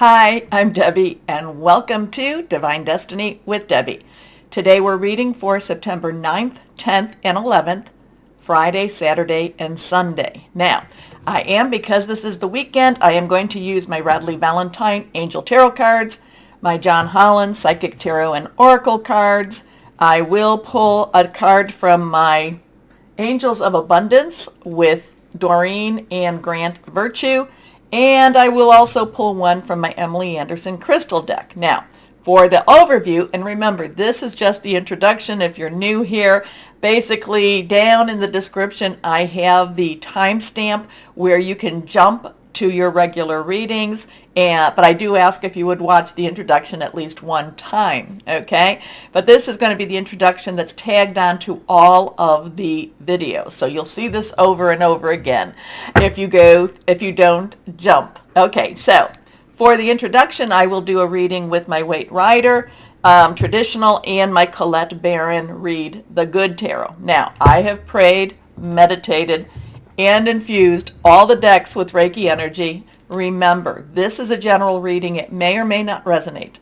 Hi, I'm Debbie, and welcome to Divine Destiny with Debbie. Today we're reading for September 9th, 10th, and 11th, Friday, Saturday, and Sunday. Now, because this is the weekend, I am going to use my Radley Valentine Angel Tarot cards, my John Holland Psychic Tarot and Oracle cards. I will pull a card from my Angels of Abundance with Doreen and Grant Virtue. And I will also pull one from my Emily Anderson crystal deck. Now, for the overview, and remember, this is just the introduction if you're new here. Basically, down in the description, I have the timestamp where you can jump to your regular readings, but I do ask if you would watch the introduction at least one time, okay? But this is going to be the introduction that's tagged on to all of the videos. So you'll see this over and over again if you don't jump. Okay, so for the introduction, I will do a reading with my Waite Rider, traditional, and my Colette Baron read the Good Tarot. Now, I have prayed, meditated, and infused all the decks with Reiki energy. Remember, this is a general reading. It may or may not resonate.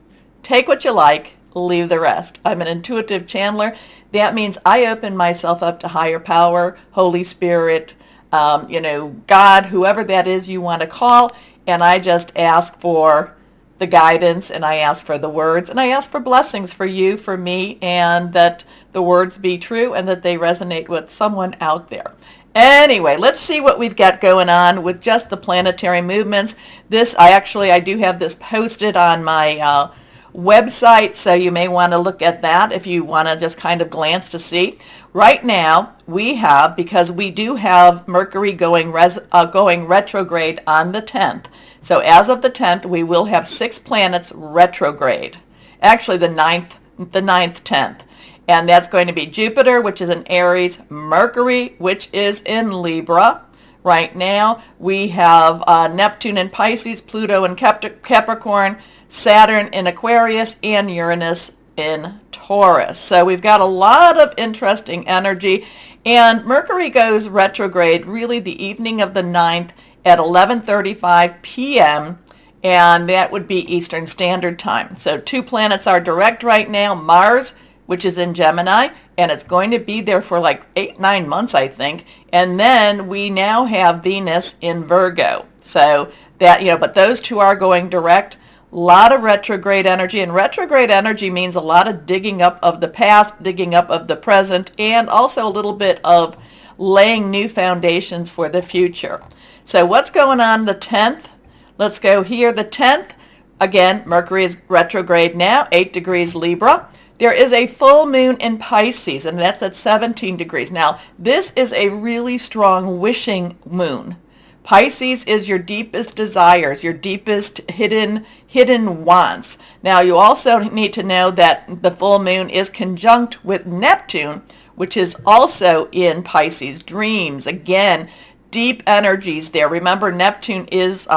Take what you like, leave the rest. I'm an intuitive channeler. That means I open myself up to higher power, Holy Spirit, God, whoever that is you want to call, and I just ask for the guidance, and I ask for the words, and I ask for blessings for you, for me, and that the words be true and that they resonate with someone out there. Anyway, let's see what we've got going on with just the planetary movements. I do have this posted on my website, so you may want to look at that if you want to just kind of glance to see. Right now, because we do have Mercury going retrograde on the 10th. So as of the 10th, we will have 6 planets retrograde. Actually, the 9th, 10th. And that's going to be Jupiter, which is in Aries, Mercury, which is in Libra. Right now, we have Neptune in Pisces, Pluto in Capricorn, Saturn in Aquarius, and Uranus in Taurus. So we've got a lot of interesting energy. And Mercury goes retrograde really the evening of the 9th at 11:35 p.m., and that would be Eastern Standard Time. So 2 planets are direct right now. Mars, which is in Gemini, and it's going to be there for like 8-9 months, I think. And then we now have Venus in Virgo. So that, but those 2 are going direct. A lot of retrograde energy, and retrograde energy means a lot of digging up of the past, digging up of the present, and also a little bit of laying new foundations for the future. So what's going on the 10th? Let's go here. The 10th, again, Mercury is retrograde now, 8 degrees Libra. There is a full moon in Pisces, and that's at 17 degrees. Now, this is a really strong wishing moon. Pisces is your deepest desires, your deepest hidden wants. Now, you also need to know that the full moon is conjunct with Neptune, which is also in Pisces. Dreams, again, deep energies there. Remember, Neptune is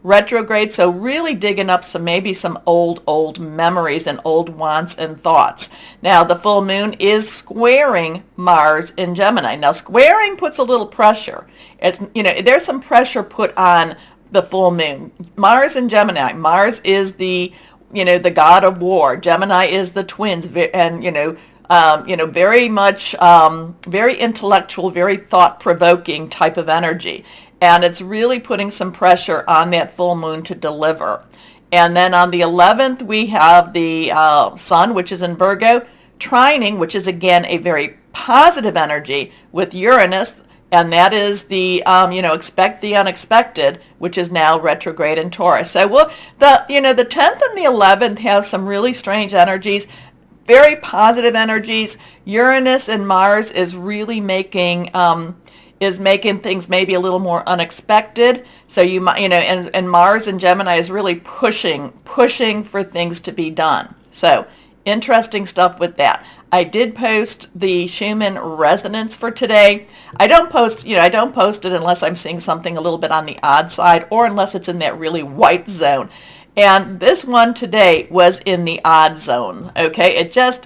retrograde, so really digging up maybe some old memories and old wants and thoughts. Now, the full moon is squaring Mars in Gemini. Now, squaring puts a little pressure. It's, there's some pressure put on the full moon. Mars in Gemini. Mars is the god of war. Gemini is the twins, and very much, very intellectual, very thought-provoking type of energy. And it's really putting some pressure on that full moon to deliver. And then on the 11th, we have the sun, which is in Virgo, trining, which is, again, a very positive energy with Uranus. And that is the, expect the unexpected, which is now retrograde in Taurus. So the 10th and the 11th have some really strange energies, very positive energies. Uranus and Mars is really making things maybe a little more unexpected. So you might, and Mars in Gemini is really pushing for things to be done. So interesting stuff with that. I did post the Schumann resonance for today. I don't post it unless I'm seeing something a little bit on the odd side, or unless it's in that really white zone. And this one today was in the odd zone. Okay,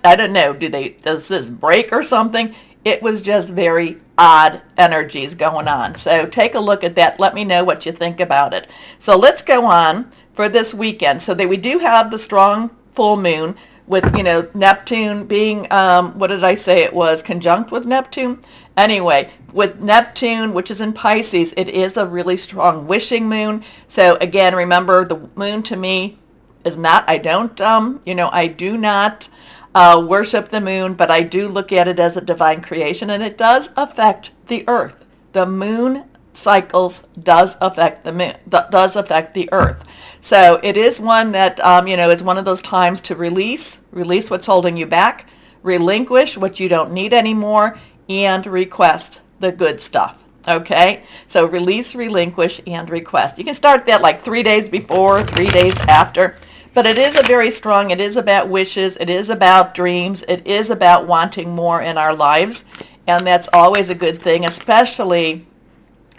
I don't know, does this break or something? It was just very odd energies going on. So take a look at that. Let me know what you think about it. So let's go on for this weekend. So that we do have the strong full moon with, Neptune being, what did I say it was, conjunct with Neptune? Anyway, with Neptune, which is in Pisces, it is a really strong wishing moon. So again, remember, the moon to me is not, I do not worship the moon, but I do look at it as a divine creation, and it does affect the earth. The moon cycles does affect the moon, does affect the earth. So it is one that, it's one of those times to release what's holding you back, relinquish what you don't need anymore, and request the good stuff. Okay? So release, relinquish, and request. You can start that like 3 days before, 3 days after. But it is a very strong, it is about wishes, it is about dreams, it is about wanting more in our lives. And that's always a good thing, especially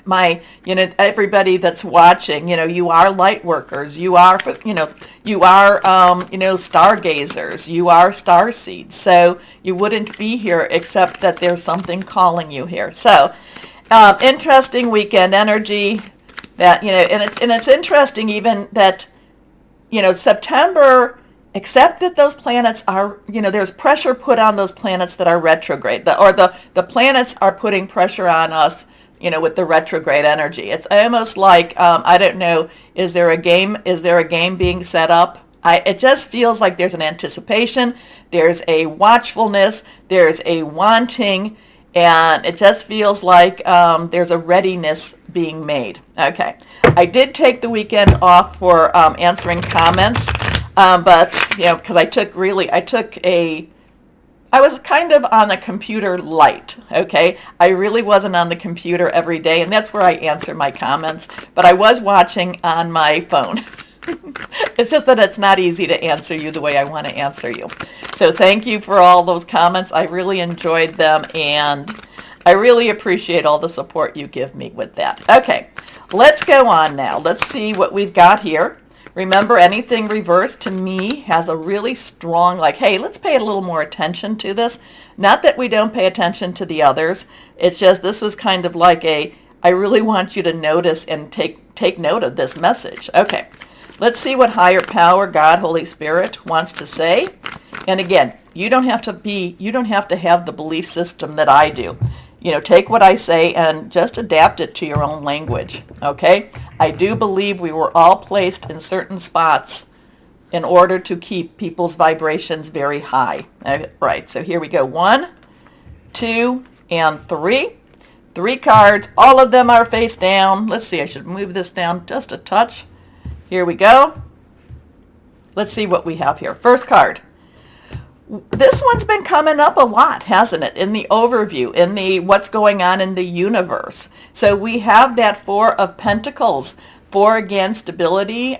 everybody that's watching, you are light workers, you are stargazers, you are star seeds. So you wouldn't be here except that there's something calling you here. So interesting weekend energy that, and it's interesting even that, September, except that those planets are, there's pressure put on those planets that are retrograde, the planets are putting pressure on us, with the retrograde energy. It's almost like, I don't know, is there a game being set up? It just feels like there's an anticipation, there's a watchfulness, there's a wanting, and it just feels like there's a readiness being made. Okay. I did take the weekend off for answering comments, but, because I was kind of on the computer light, okay? I really wasn't on the computer every day, and that's where I answer my comments, but I was watching on my phone. It's just that it's not easy to answer you the way I want to answer you. So thank you for all those comments. I really enjoyed them, and I really appreciate all the support you give me with that. Okay, let's go on now. Let's see what we've got here. Remember, anything reversed to me has a really strong, like, hey, let's pay a little more attention to this. Not that we don't pay attention to the others. It's just this was kind of like I really want you to notice and take note of this message. Okay, let's see what higher power, God, Holy Spirit, wants to say. And again, you don't have to have the belief system that I do. Take what I say and just adapt it to your own language, okay? I do believe we were all placed in certain spots in order to keep people's vibrations very high. Right, so here we go. 1, 2, and 3. 3 cards. All of them are face down. Let's see, I should move this down just a touch. Here we go. Let's see what we have here. First card. This one's been coming up a lot, hasn't it? In the overview, in the what's going on in the universe. So we have that 4 of Pentacles. 4, again, stability,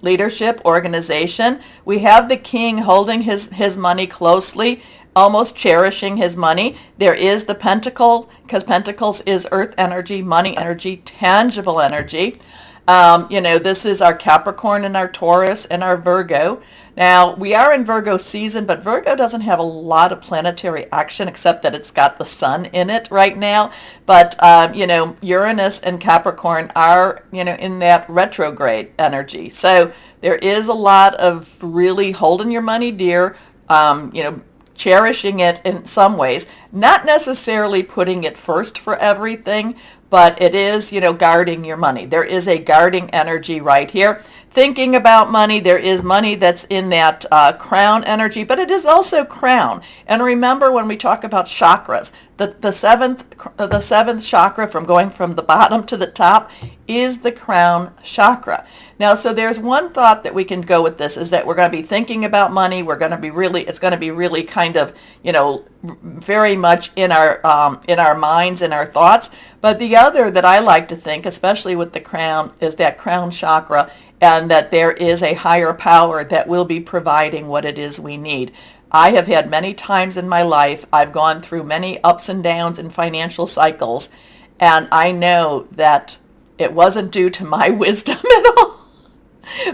leadership, organization. We have the King holding his money closely, almost cherishing his money. There is the Pentacle, because Pentacles is earth energy, money energy, tangible energy. This is our Capricorn and our Taurus and our Virgo. Now, we are in Virgo season, but Virgo doesn't have a lot of planetary action except that it's got the sun in it right now. But, Uranus and Capricorn are, in that retrograde energy. So there is a lot of really holding your money dear, cherishing it in some ways, not necessarily putting it first for everything, but it is, guarding your money. There is a guarding energy right here. Thinking about money, there is money that's in that crown energy, but it is also crown. And remember, when we talk about chakras, the seventh chakra, from going from the bottom to the top, is the crown chakra. Now, so there's one thought that we can go with this, is that we're going to be thinking about money. It's going to be really kind of, very much in our minds, in our thoughts. But the other that I like to think, especially with the crown, is that crown chakra, and that there is a higher power that will be providing what it is we need. I have had many times in my life, I've gone through many ups and downs in financial cycles, and I know that it wasn't due to my wisdom at all,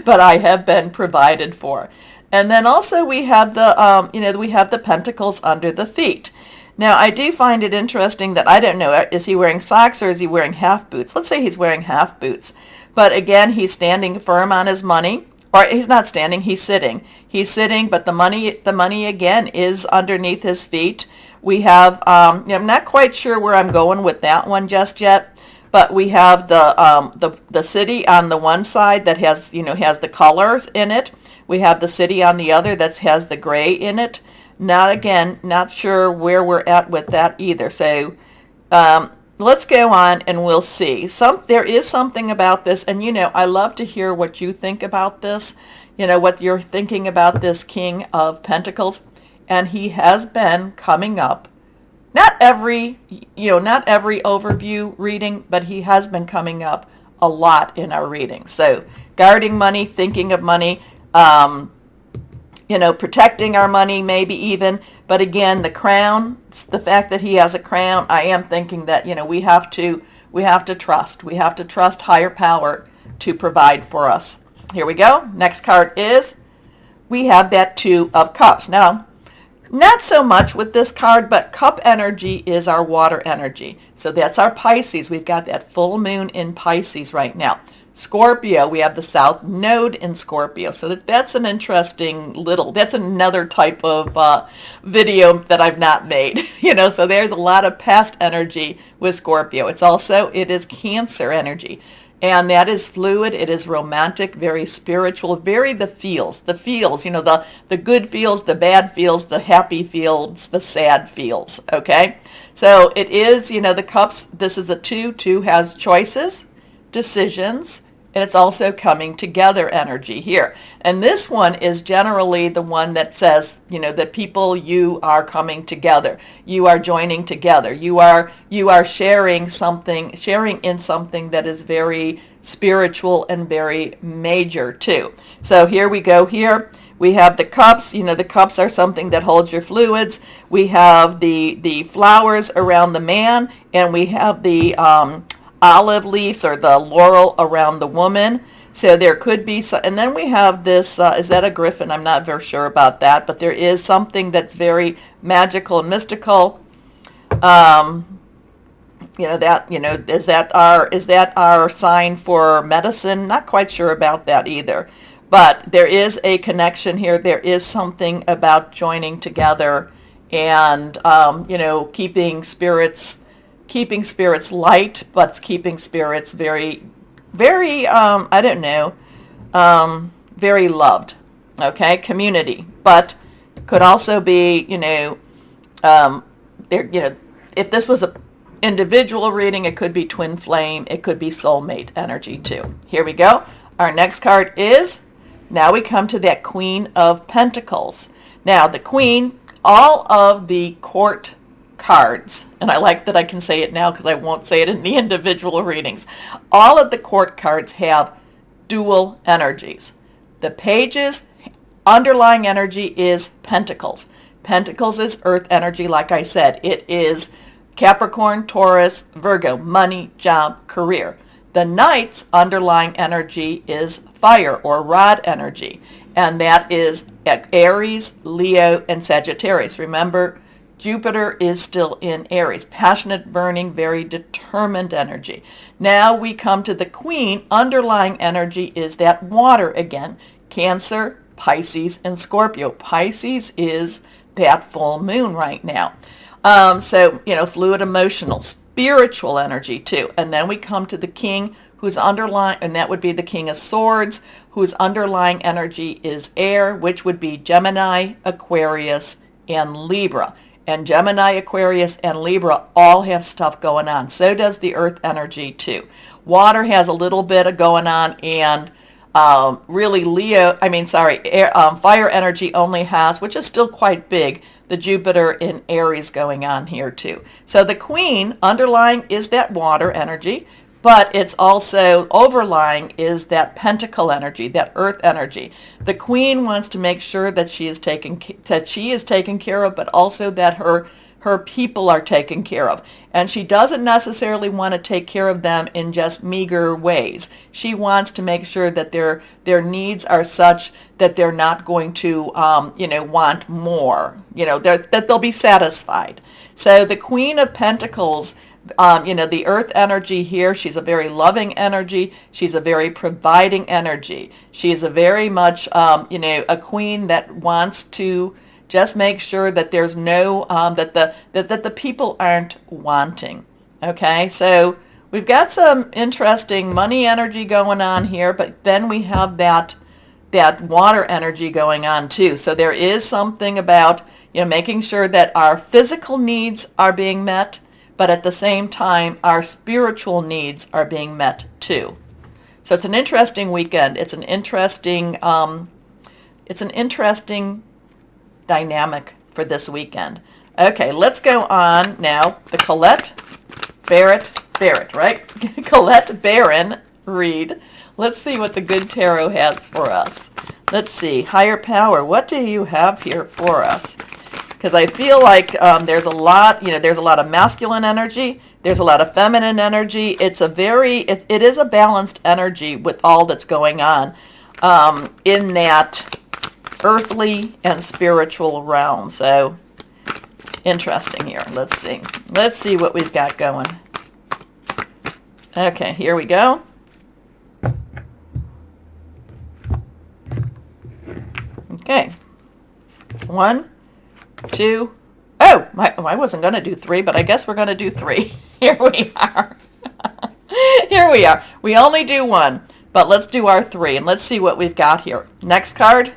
but I have been provided for. And then also we have the Pentacles under the feet. Now, I do find it interesting that, I don't know, is he wearing socks or is he wearing half boots? Let's say he's wearing half boots. But again, he's standing firm on his money. Or he's not standing, he's sitting. He's sitting, but the money again is underneath his feet. We have, I'm not quite sure where I'm going with that one just yet, but we have the city on the one side that has, has the colors in it. We have the city on the other that has the gray in it. Not sure where we're at with that either. So let's go on and we'll see. There is something about this, and I love to hear what you think about this. What you're thinking about this King of Pentacles, and he has been coming up. Not every overview reading, but he has been coming up a lot in our readings. So guarding money, thinking of money, protecting our money maybe even. But again, the crown, the fact that he has a crown, I am thinking that, we have to trust. We have to trust higher power to provide for us. Here we go. Next card is, we have that Two of Cups. Now, not so much with this card, but cup energy is our water energy. So that's our Pisces. We've got that full moon in Pisces right now. Scorpio, we have the South Node in Scorpio. So that's an interesting that's another type of video that I've not made. So there's a lot of past energy with Scorpio. It is Cancer energy. And that is fluid, it is romantic, very spiritual, very the feels, the good feels, the bad feels, the happy feels, the sad feels, okay? So it is, the cups, this is a two. Two has choices, decisions, and it's also coming together energy here. And this one is generally the one that says, that people, you are coming together. You are joining together. You are sharing in something that is very spiritual and very major too. So here we go here. We have the cups. The cups are something that holds your fluids. We have the flowers around the man, and we have the olive leaves or the laurel around the woman. So there could be some, and then we have this, is that a griffin? I'm not very sure about that, but there is something that's very magical and mystical. Is that our sign for medicine? Not quite sure about that either. But there is a connection here. There is something about joining together and, keeping spirits light, but keeping spirits very, very, very loved. Okay, community. But could also be, if this was a individual reading, it could be twin flame, it could be soulmate energy too. Here we go. Our next card is, now we come to that Queen of Pentacles. Now the Queen, all of the court cards, and I like that I can say it now because I won't say it in the individual readings. All of the court cards have dual energies. The pages, underlying energy is Pentacles. Pentacles is earth energy, like I said. It is Capricorn, Taurus, Virgo, money, job, career. The Knight's underlying energy is fire or rod energy, and that is Aries, Leo, and Sagittarius. Remember, Jupiter is still in Aries. Passionate, burning, very determined energy. Now we come to the Queen. Underlying energy is that water again. Cancer, Pisces, and Scorpio. Pisces is that full moon right now. Fluid, emotional, spiritual energy too. And then we come to the King, whose underlying, and that would be the King of Swords, whose underlying energy is air, which would be Gemini, Aquarius, and Libra. And Gemini, Aquarius, and Libra all have stuff going on. So does the earth energy too. Water has a little bit of going on, and fire energy only has, which is still quite big, the Jupiter in Aries going on here too. So the Queen, underlying is that water energy, but it's also overlying is that pentacle energy, that earth energy. The Queen wants to make sure that she is taken care of, but also that her people are taken care of. And she doesn't necessarily want to take care of them in just meager ways. She wants to make sure that their needs are such that they're not going to, want more, that they'll be satisfied. So the Queen of Pentacles The earth energy here, she's a very loving energy. She's a very providing energy. She is a very much, a queen that wants to just make sure that there's no, that the people aren't wanting. Okay, so we've got some interesting money energy going on here, but then we have that water energy going on too. So there is something about, making sure that our physical needs are being met, but at the same time, our spiritual needs are being met too. So it's an interesting weekend. It's an interesting dynamic for this weekend. Okay, let's go on now. The Colette Barrett, right? Colette Barron read. Let's see what the Good Tarot has for us. Let's see. Higher Power, what do you have here for us? Because I feel like there's a lot, there's a lot of masculine energy. There's a lot of feminine energy. It's a it is a balanced energy with all that's going on in that earthly and spiritual realm. So interesting here. Let's see. Let's see what we've got going. Okay, here we go. Okay. 1, 2. Oh, I wasn't going to do 3, but I guess we're going to do 3. Here we are. Here we are. We only do 1, but let's do our 3, and let's see what we've got here. Next card.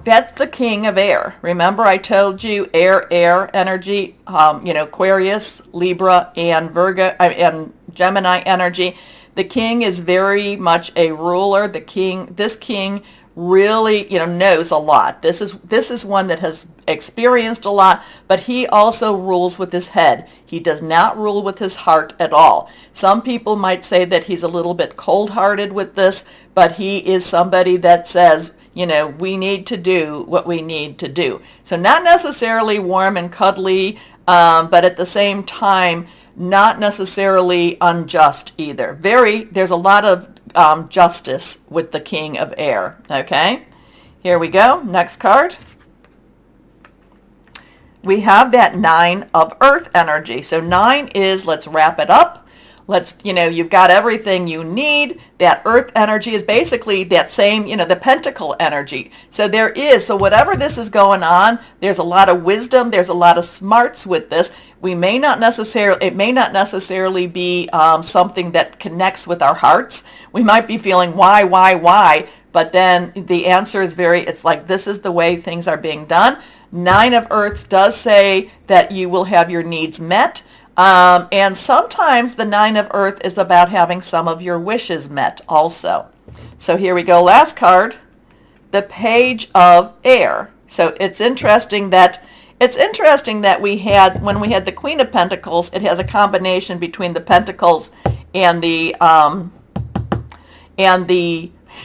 That's the King of Air. Remember I told you air energy, Aquarius, Libra, and Virgo, and Gemini energy. The king is very much a ruler. This king really, knows a lot. This is one that has experienced a lot, but he also rules with his head. He does not rule with his heart at all. Some people might say that he's a little bit cold-hearted with this, but he is somebody that says, we need to do what we need to do. So not necessarily warm and cuddly, but at the same time, not necessarily unjust either. There's a lot of justice with the King of Air. Okay, here we go. Next card. We have that 9 of Earth energy. So 9 is, let's wrap it up. You've got everything you need. That earth energy is basically that same, the pentacle energy. So whatever this is going on, there's a lot of wisdom, there's a lot of smarts with this. It may not necessarily be something that connects with our hearts. We might be feeling why, but then the answer is it's like, this is the way things are being done. 9 of Earth does say that you will have your needs met. And sometimes the 9 of Earth is about having some of your wishes met also. So here we go. Last card, the Page of Air. So it's interesting that we had, when we had the Queen of Pentacles, it has a combination between the Pentacles and the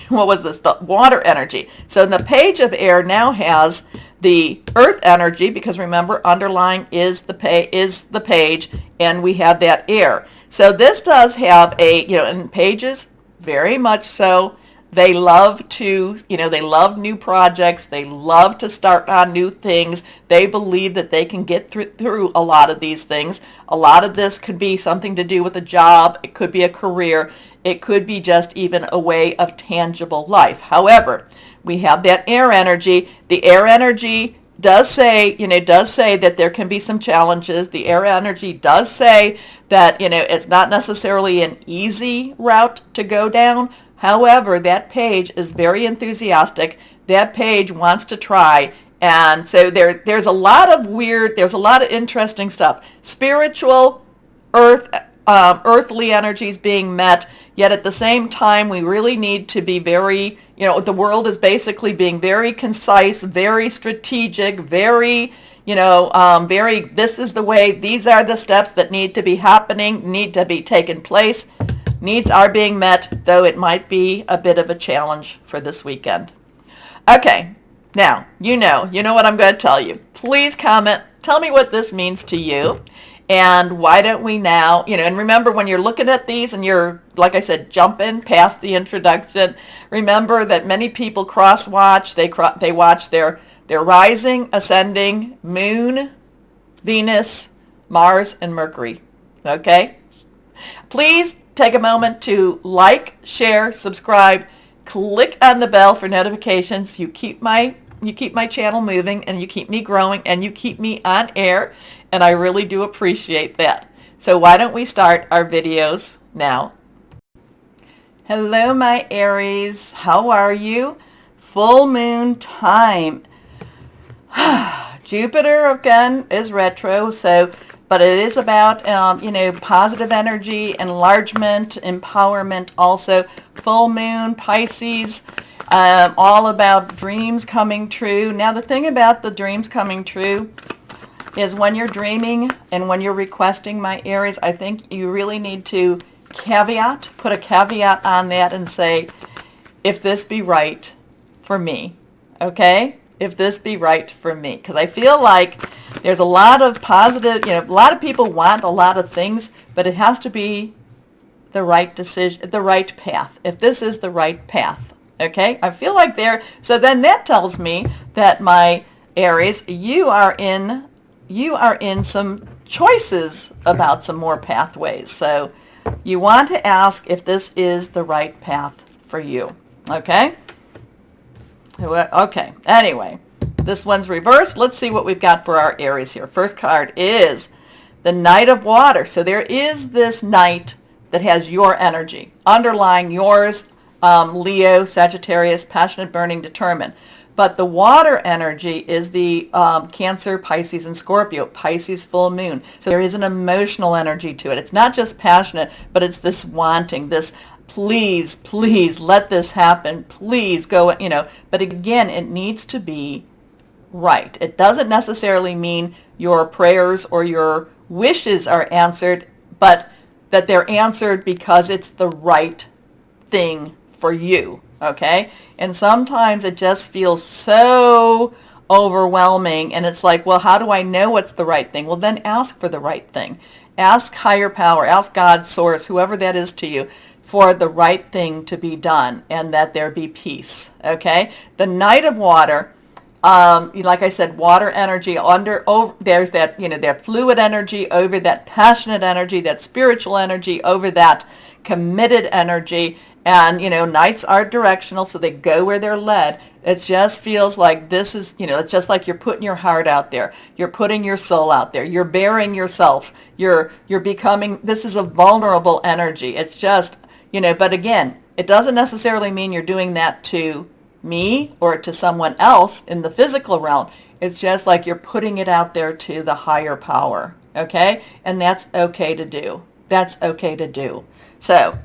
what was this? The water energy. So the Page of Air now has the earth energy, because remember, underlying is the page, and we have that air. So this does have and pages, very much so, they love they love new projects. They love to start on new things. They believe that they can get through a lot of these things. A lot of this could be something to do with a job. It could be a career. It could be just even a way of tangible life. However, we have that air energy. The air energy does say that there can be some challenges. The air energy does say that, it's not necessarily an easy route to go down. However, that page is very enthusiastic. That page wants to try. And so there's a lot of interesting stuff. Spiritual, earthly energies being met. Yet at the same time, we really need to be very, the world is basically being very concise, very strategic, very, this is the way, these are the steps that need to be happening, need to be taken place. Needs are being met, though it might be a bit of a challenge for this weekend. Okay, now, you know what I'm going to tell you. Please comment. Tell me what this means to you. And why don't we now, and remember, when you're looking at these and you're, like I said, jumping past the introduction, remember that many people cross-watch. They watch their rising, ascending, moon, Venus, Mars and Mercury. Okay? Please take a moment to like, share, subscribe, click on the bell for notifications. You keep my channel moving, and you keep me growing, and you keep me on air, and I really do appreciate that. So why don't we start our videos now? Hello, my Aries. How are you? Full moon time. Jupiter again is retro, but it is about positive energy, enlargement, empowerment. Also, full moon, Pisces, all about dreams coming true. Now, the thing about the dreams coming true is when you're dreaming and when you're requesting, my Aries, I think you really need to put a caveat on that and say, if this be right for me, okay? If this be right for me. Because I feel like there's a lot of positive, a lot of people want a lot of things, but it has to be the right decision, the right path. If this is the right path, okay? I feel like so then that tells me that, my Aries, you are in some choices about some more pathways. So you want to ask if this is the right path for you, okay? Okay, anyway, this one's reversed. Let's see what we've got for our Aries here. First card is the Knight of Water. So there is this Knight that has your energy, underlying yours, Leo, Sagittarius, passionate, burning, determined. But the water energy is the Cancer, Pisces, and Scorpio. Pisces full moon. So there is an emotional energy to it. It's not just passionate, but it's this wanting, this please, please let this happen. Please go, But again, it needs to be right. It doesn't necessarily mean your prayers or your wishes are answered, but that they're answered because it's the right thing for you. Okay? And sometimes it just feels so overwhelming, and it's like, well, how do I know what's the right thing? Well, then ask for the right thing. Ask higher power, ask God, source, whoever that is to you, for the right thing to be done, and that there be peace. Okay? The Knight of Water, like I said, water energy, there's that, that fluid energy over that passionate energy, that spiritual energy over that committed energy. And, Knights are directional, so they go where they're led. It just feels like this is, it's just like you're putting your heart out there. You're putting your soul out there. You're bearing yourself. You're becoming, this is a vulnerable energy. It's just, but again, it doesn't necessarily mean you're doing that to me or to someone else in the physical realm. It's just like you're putting it out there to the higher power, okay? And that's okay to do. That's okay to do. So,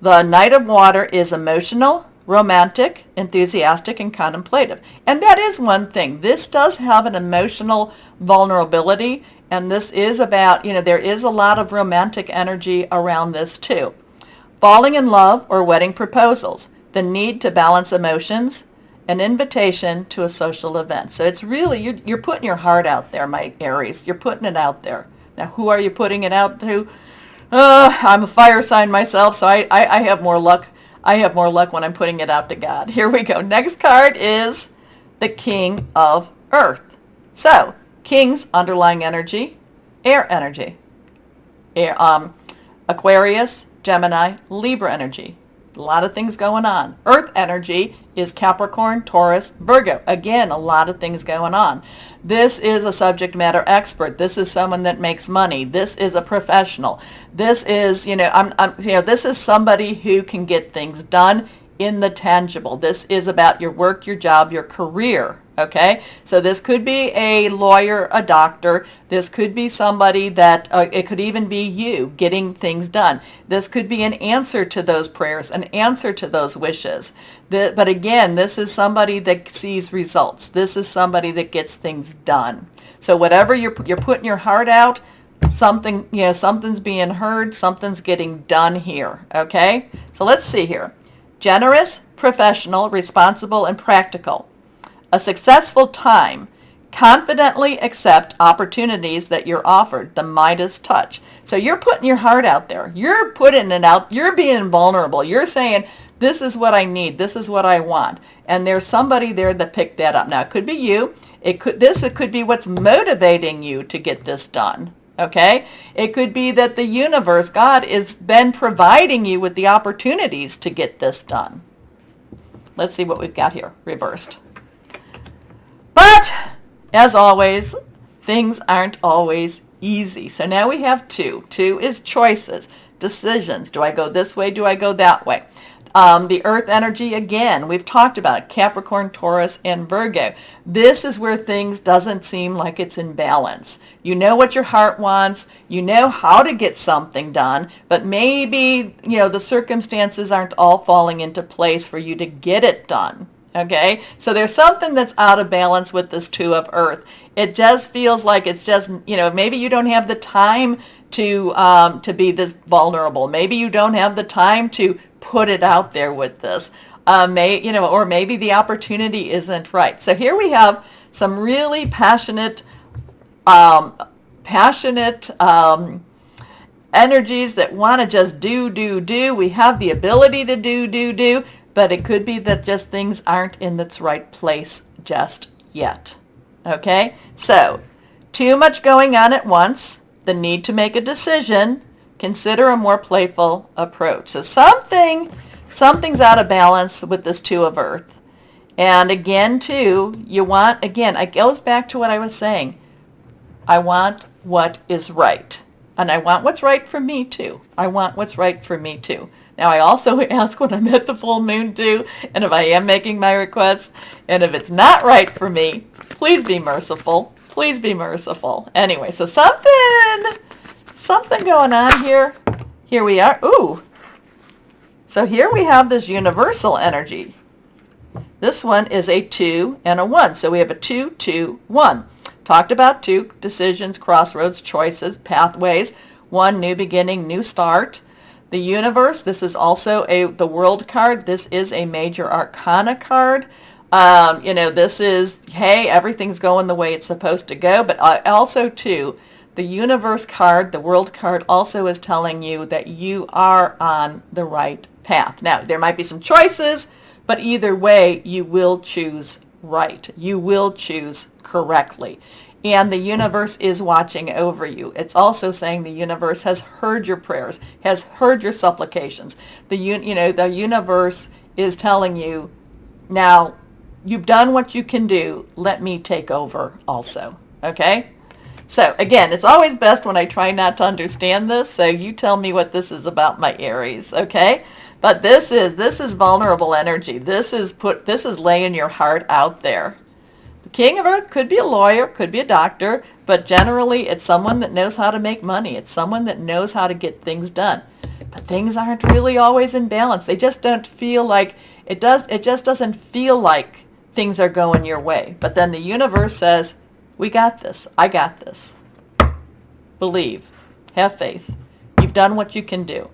the Knight of Water is emotional, romantic, enthusiastic, and contemplative. And that is one thing. This does have an emotional vulnerability, and this is about, there is a lot of romantic energy around this too. Falling in love or wedding proposals, the need to balance emotions, an invitation to a social event. So it's really, you're putting your heart out there, my Aries. You're putting it out there. Now, who are you putting it out to? I'm a fire sign myself, so I have more luck. I have more luck when I'm putting it out to God. Here we go. Next card is the King of Earth. So, King's underlying energy, air energy. Aquarius, Gemini, Libra energy. A lot of things going on. Earth energy is Capricorn, Taurus, Virgo. Again, a lot of things going on. This is a subject matter expert. This is someone that makes money. This is a professional. This is, this is somebody who can get things done in the tangible. This is about your work, your job, your career. Okay, so this could be a lawyer, a doctor. This could be somebody that, it could even be you getting things done. This could be an answer to those prayers, an answer to those wishes. But again, this is somebody that sees results. This is somebody that gets things done. So whatever you're putting your heart out, something's being heard, something's getting done here. Okay, so let's see here. Generous, professional, responsible, and practical. A successful time. Confidently accept opportunities that you're offered. The Midas touch. So you're putting your heart out there. You're putting it out. You're being vulnerable. You're saying, this is what I need. This is what I want. And there's somebody there that picked that up. Now, it could be you. It could be what's motivating you to get this done. Okay? It could be that the universe, God, has been providing you with the opportunities to get this done. Let's see what we've got here, reversed. But, as always, things aren't always easy. So now we have two. Two is choices, decisions. Do I go this way? Do I go that way? The earth energy, again, we've talked about Capricorn, Taurus, and Virgo. This is where things doesn't seem like it's in balance. You know what your heart wants. You know how to get something done, but maybe, the circumstances aren't all falling into place for you to get it done. Okay, so there's something that's out of balance with this Two of Earth. It just feels like it's just, maybe you don't have the time to be this vulnerable. Maybe you don't have the time to put it out there with this. Or maybe the opportunity isn't right. So here we have some really passionate energies that want to just do. We have the ability to do. But it could be that just things aren't in its right place just yet. Okay? So, too much going on at once, the need to make a decision, consider a more playful approach. So something's out of balance with this Two of Earth. And again, too, it goes back to what I was saying. I want what is right. And I want what's right for me, too. Now, I also ask when I'm at the full moon, too, and if I am making my requests, and if it's not right for me, please be merciful. Please be merciful. Anyway, so something going on here. Here we are. Ooh. So here we have this universal energy. This one is a 2 and a 1. So we have a 2, 2, 1. Talked about 2, decisions, crossroads, choices, pathways. 1, new beginning, new start. The universe, this is also the world card. This is a major arcana card. This is, hey, everything's going the way it's supposed to go. But also, too, the universe card, the world card, also is telling you that you are on the right path. Now, there might be some choices, but either way, you will choose right. You will choose correctly. And the universe is watching over you. It's also saying the universe has heard your prayers, has heard your supplications. The universe is telling you, now, you've done what you can do. Let me take over also. Okay? So, again, it's always best when I try not to understand this. So you tell me what this is about, my Aries. Okay? But this is vulnerable energy. This is laying your heart out there. The King of Earth could be a lawyer, could be a doctor, but generally it's someone that knows how to make money. It's someone that knows how to get things done. But things aren't really always in balance. They just don't feel like it just doesn't feel like things are going your way. But then the universe says, we got this. I got this. Believe. Have faith. You've done what you can do.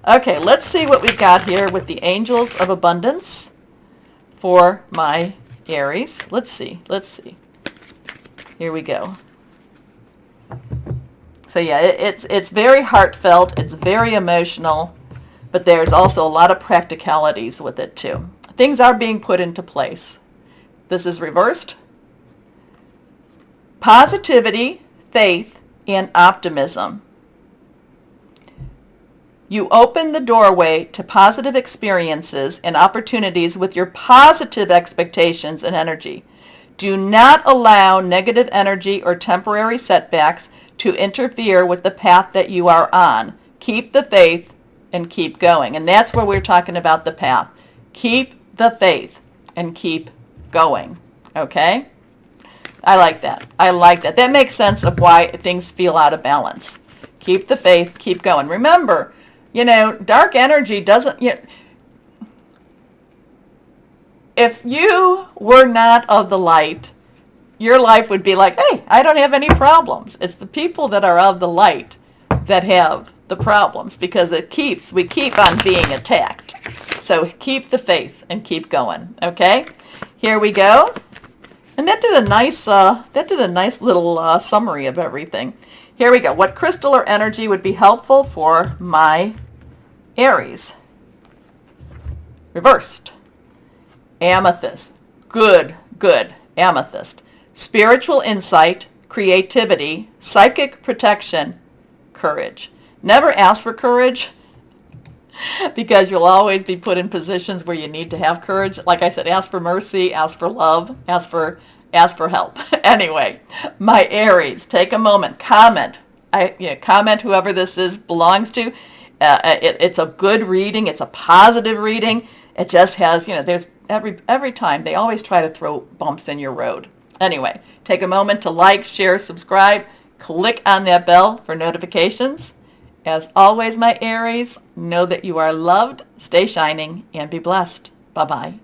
Okay, let's see what we've got here with the Angels of Abundance for my Aries. Let's see. Here we go. So yeah, it's very heartfelt. It's very emotional, but there's also a lot of practicalities with it too. Things are being put into place. This is reversed. Positivity, faith, and optimism. You open the doorway to positive experiences and opportunities with your positive expectations and energy. Do not allow negative energy or temporary setbacks to interfere with the path that you are on. Keep the faith and keep going. And that's where we're talking about the path. Keep the faith and keep going. Okay? I like that. That makes sense of why things feel out of balance. Keep the faith, keep going. Remember, dark energy doesn't, if you were not of the light, your life would be like, hey, I don't have any problems. It's the people that are of the light that have the problems because we keep on being attacked. So keep the faith and keep going. Okay? Here we go. And that did a nice little summary of everything. Here we go. What crystal or energy would be helpful for my Aries? Reversed. Amethyst. Good. Amethyst. Spiritual insight, creativity, psychic protection, courage. Never ask for courage because you'll always be put in positions where you need to have courage. Like I said, ask for mercy, ask for love, ask for help. Anyway, my Aries, take a moment, comment. Comment whoever this is belongs to. It's a good reading. It's a positive reading. It just has, there's every time they always try to throw bumps in your road. Anyway, take a moment to like, share, subscribe, click on that bell for notifications. As always, my Aries, know that you are loved, stay shining, and be blessed. Bye-bye.